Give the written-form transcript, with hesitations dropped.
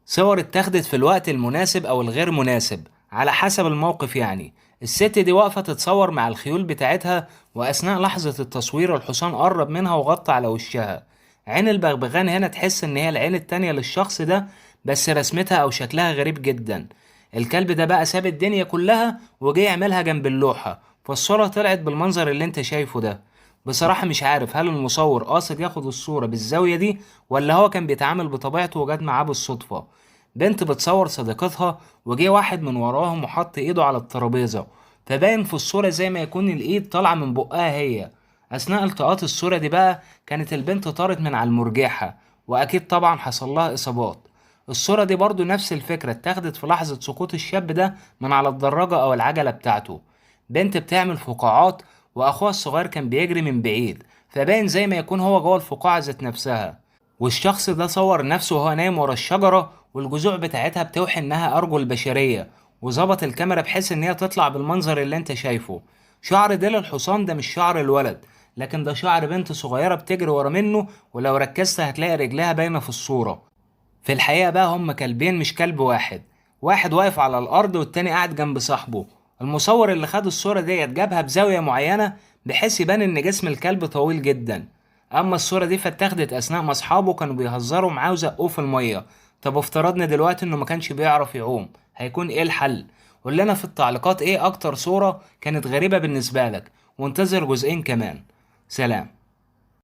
صور اتاخدت في الوقت المناسب او الغير مناسب على حسب الموقف يعني. الست دي واقفة تتصور مع الخيول بتاعتها، واثناء لحظة التصوير الحصان قرب منها وغطى على وشها. عين البغبغان هنا تحس ان هي العين التانية للشخص ده، بس رسمتها او شكلها غريب جدا. الكلب ده بقى ساب الدنيا كلها وجه يعملها جنب اللوحة، فالصورة طلعت بالمنظر اللي انت شايفه ده. بصراحة مش عارف هل المصور قاصد ياخد الصورة بالزاوية دي، ولا هو كان بيتعامل بطبيعته وجات معاه بالصدفة. بنت بتصور صديقتها، وجه واحد من وراهم وحط ايده على الترابيزة، فباين في الصورة زي ما يكون الايد طالعة من بقها هي. اثناء التقاط الصورة دي بقى كانت البنت طارت من على المرجحة، واكيد طبعا حصل لها اصابات. الصورة دي برضو نفس الفكرة اتاخدت في لحظة سقوط الشاب ده من على الدراجة او العجلة بتاعته. بنت بتعمل فقاعات، واخوها الصغير كان بيجري من بعيد، فباين زي ما يكون هو جوه الفقاعة ذات نفسها. والشخص ده صور نفسه وهو نايم ورا الشجرة، والجذوع بتاعتها بتوحي انها ارجل بشرية، وظبط الكاميرا بحيث ان هي تطلع بالمنظر اللي انت شايفه. شعر ديل الحصان ده مش شعر الولد، لكن ده شعر بنت صغيرة بتجري ورا منه، ولو ركزت هتلاقي رجلها باينة في الصورة. في الحقيقة بقى هم كلبين مش كلب واحد، واحد واقف على الأرض والتاني قاعد جنب صاحبه. المصور اللي خد الصورة ديت جابها بزاوية معينة بحيث يبان إن جسم الكلب طويل جدا. أما الصورة دي فاتاخدت أثناء ما أصحابه كانوا بيهزروا معاه وزقوه في المية. طب افترضنا دلوقتي إنه ما كانش بيعرف يعوم، هيكون إيه الحل؟ قول لنا في التعليقات إيه أكتر صورة كانت غريبة بالنسبة لك، وانتظر جزئين كمان. سلام.